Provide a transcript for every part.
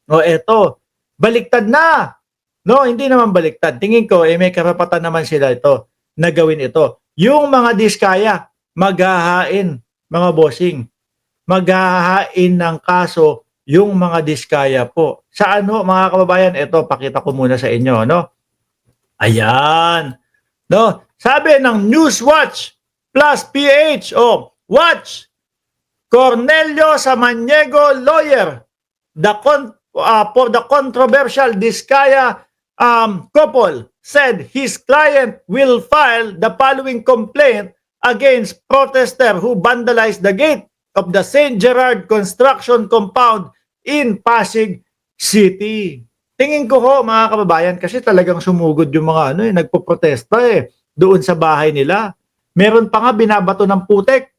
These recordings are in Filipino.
O eto, baliktad na. No, hindi naman baliktad. Tingin ko, may karapatan naman sila ito na gawin ito. Yung mga diskaya, maghahain, mga bossing. Maghahain ng kaso yung mga diskaya po. Sa ano, mga kababayan? Ito, pakita ko muna sa inyo, no? Ayan. No, sabi ng Newswatch plus PH, watch Cornelio Samaniego lawyer for the controversial Diskaya couple said his client will file the following complaint against protester who vandalized the gate of the St. Gerard construction compound in Pasig City. Tingin ko ho, mga kababayan, kasi talagang sumugod yung mga nagpoprotesta doon sa bahay nila. Meron pa nga binabato ng putek.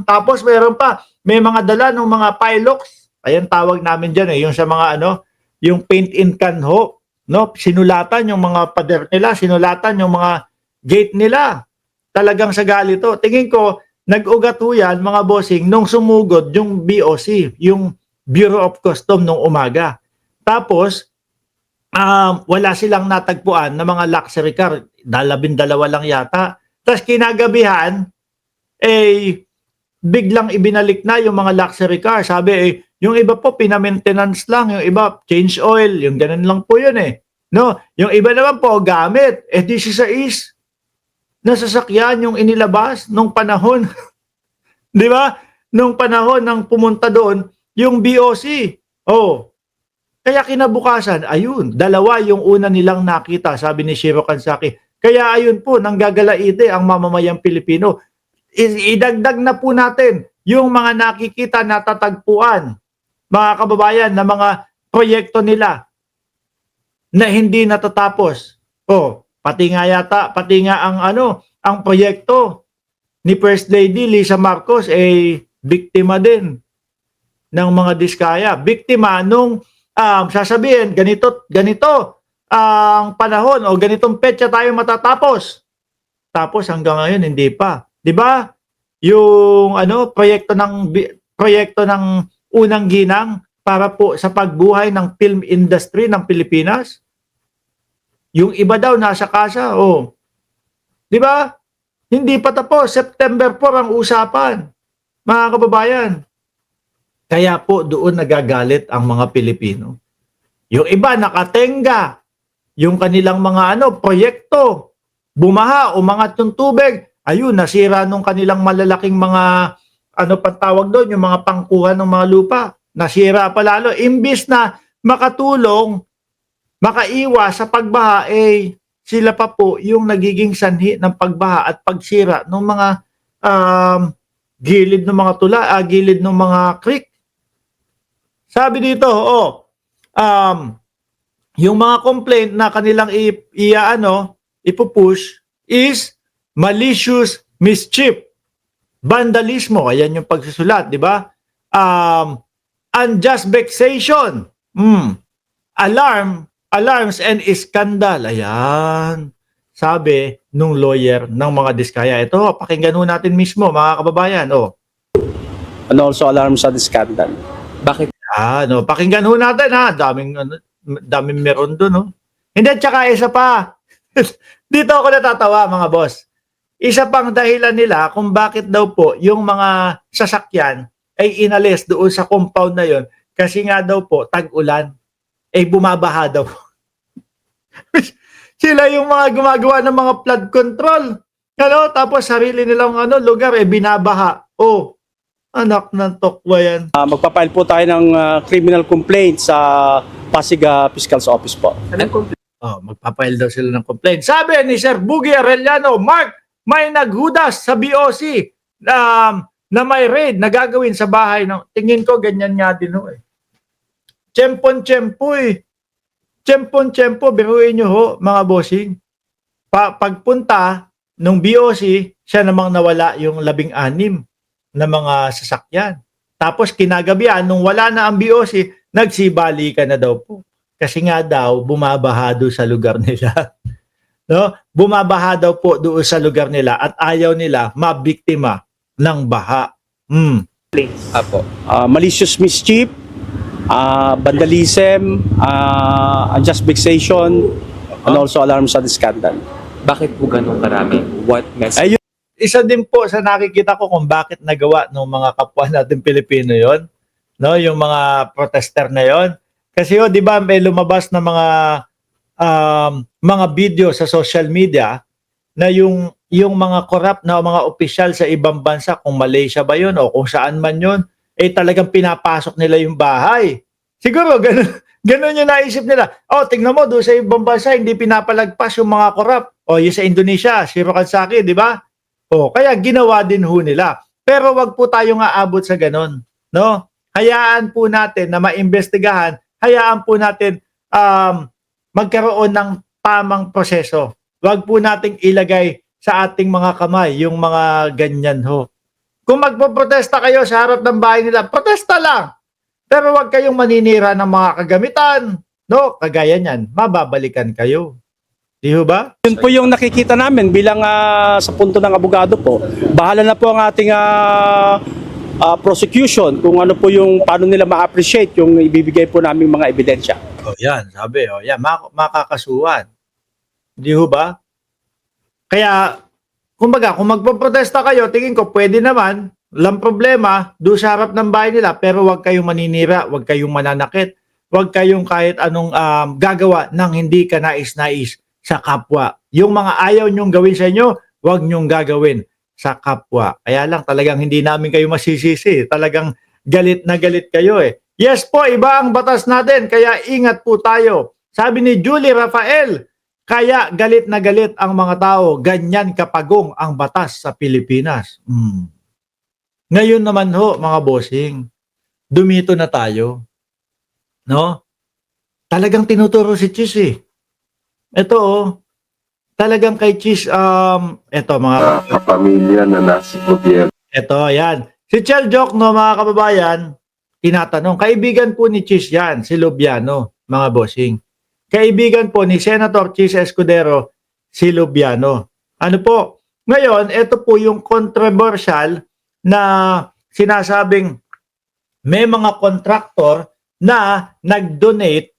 Tapos meron pa, may mga dala ng mga pilox. Ayan tawag namin diyan yung sa mga yung paint in can ho, no? Sinulatan yung mga pader nila, sinulatan yung mga gate nila. Talagang sa galito. Tingin ko, nag-ugat ho yan, mga bossing, nung sumugod yung BOC, yung Bureau of Custom nung umaga. Tapos, wala silang natagpuan na mga luxury car. 12 lang yata. Tapos kinagabihan, biglang ibinalik na yung mga luxury car. Sabi, yung iba po, pinamaintenance lang. Yung iba, change oil. Yung ganun lang po yun No? Yung iba naman po, gamit. This is nasasakyan yung inilabas nung panahon. Di ba? Nung panahon ng pumunta doon, yung BOC. Kaya kinabukasan, ayun, dalawa yung una nilang nakita, sabi ni Shiro Kansaki. Kaya ayun po, nanggagalaite ang mamamayang Pilipino. Idagdag na po natin yung mga nakikita na tatagpuan, mga kababayan, na mga proyekto nila na hindi natatapos. Pati nga ang proyekto ni First Lady Lisa Marcos biktima din ng mga diskaya. Biktima nung sasabihin, ganito ang panahon o ganitong petsa tayo matatapos. Tapos hanggang ngayon hindi pa. 'Di ba? Yung proyekto ng unang ginang para po sa pagbuhay ng film industry ng Pilipinas. Yung iba daw nasa kasa, 'Di ba? Hindi pa tapos, September 4 ang usapan. Mga kababayan. Kaya po doon nagagalit ang mga Pilipino. Yung iba nakatenga, yung kanilang mga proyekto, bumaha, umangat yung tubig, ayun, nasira nung kanilang malalaking mga, patawag doon, yung mga pangkuhan ng mga lupa, nasira pa lalo. Imbis na makatulong, makaiwas sa pagbaha, sila pa po yung nagiging sanhi ng pagbaha at pagsira ng mga gilid ng mga tula, gilid ng mga creek. Sabi dito, yung mga complaint na kanilang ipupush is malicious mischief, vandalismo, ayan yung pagsusulat, di ba? Unjust vexation, alarms and scandal, ayan. Sabi nung lawyer ng mga diskaya. Ito, pakinggan ho natin mismo, mga kababayan, And also alarms and scandal. Bakit? Pakinggan ho natin daming meron doon, Hindi, tsaka isa pa. Dito ako natatawa, mga boss. Isa pang dahilan nila kung bakit daw po yung mga sasakyan ay inalis doon sa compound na yon kasi nga daw po tag-ulan, bumabaha daw. Sila yung mga gumagawa ng mga flood control. Tapos sarili nilang lugar binabaha. Anak ng tokwa yan. Magpapile po tayo ng criminal complaint sa Pasig Fiscal's Office po. Magpapile daw sila ng complaint. Sabi ni Sir Buggy Arellano, Mark, may naghudas sa BOC na may raid na gagawin sa bahay. Tingin ko ganyan nga din Tiyempon-tiyempo Tiyempon-tiyempo, biruin nyo ho, mga bossing. Pagpunta nung BOC, siya namang nawala yung 16 na mga sasakyan. Tapos kinagabihan, nung wala na ang BOC, nagsibalikan na daw po. Kasi nga daw, bumabaha doon sa lugar nila. Bumabaha daw po doon sa lugar nila at ayaw nila mabiktima ng baha. Malicious mischief, vandalism, unjust vexation, and also alarms sa scandal. Bakit po ganun karami? What message? Ayun. Isa din po sa nakikita ko kung bakit nagawa ng mga kapwa natin Pilipino yon, no, yung mga protester na yon. Kasi 'di ba may lumabas na mga video sa social media na yung mga corrupt na mga opisyal sa ibang bansa, kung Malaysia ba yun o kung saan man yun, eh talagang pinapasok nila yung bahay. Siguro ganun yung naisip nila. Oh, tingnan mo doon sa ibang bansa hindi pinapalagpas yung mga corrupt. O yung sa Indonesia, si Rokansaki, di ba? O kaya ginawa din ho nila. Pero wag po tayong aabot sa ganun, no? Hayaan po natin na maimbestigahan, hayaan po natin magkaroon ng tamang proseso. Wag po nating ilagay sa ating mga kamay yung mga ganyan ho. Kung magpoprotesta kayo sa harap ng bahay nila, protesta lang. Pero wag kayong maninira ng mga kagamitan, no? Kagaya niyan, mababalikan kayo. Di ho ba? Yun po yung nakikita namin bilang sa punto ng abogado po. Bahala na po ang ating prosecution kung ano po yung paano nila ma-appreciate yung ibibigay po naming mga ebidensya. Oh, yan, sabi, oh, yan, makakasuhan. Di ho ba? Kaya, kumbaga, kung magpoprotesta kayo, tingin ko, pwede naman, walang problema, doon sa harap ng bahay nila, pero huwag kayong maninira, huwag kayong mananakit, huwag kayong kahit anong gagawa ng hindi ka nais-nais sa kapwa. Yung mga ayaw nyong gawin sa inyo, huwag nyong gagawin sa kapwa. Kaya lang, talagang hindi namin kayo masisisi. Talagang galit na galit kayo eh. Yes po, iba ang batas natin, kaya ingat po tayo. Sabi ni Julie Rafael, kaya galit na galit ang mga tao, ganyan kapagong ang batas sa Pilipinas. Ngayon naman ho, mga bossing, dumito na tayo. No? Talagang tinuturo si Chis eh. Ito oh, talagang kay Chis, ito mga kapamilya na nasa gobyerno. ito, yan. Si Chel Joc, no, mga kababayan, tinatanong, kaibigan po ni Chis yan, si Lubiano, mga bossing. Kaibigan po ni Senator Chis Escudero, si Lubiano. Ano po? Ngayon, ito po yung controversial na sinasabing may mga kontraktor na nag-donate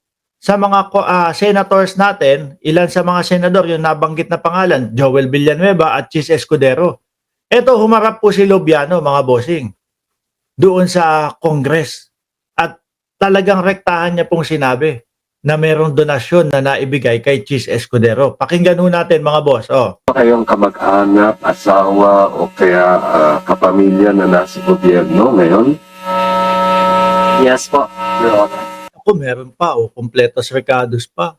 sa mga senators natin, ilan sa mga senador yung nabanggit na pangalan, Joel Villanueva at Chis Escudero. Ito, humarap po si Lubiano, mga bossing, doon sa Congress. At talagang rektahan niya pong sinabi na mayroong donasyon na naibigay kay Chis Escudero. Pakinggan ho natin, mga boss. Oh. Kayong kamag-anak, asawa o kaya kapamilya na nasa gobyerno ngayon? Yes po, Your Honor. Ako, meron pa. Oh, kompletos recados pa.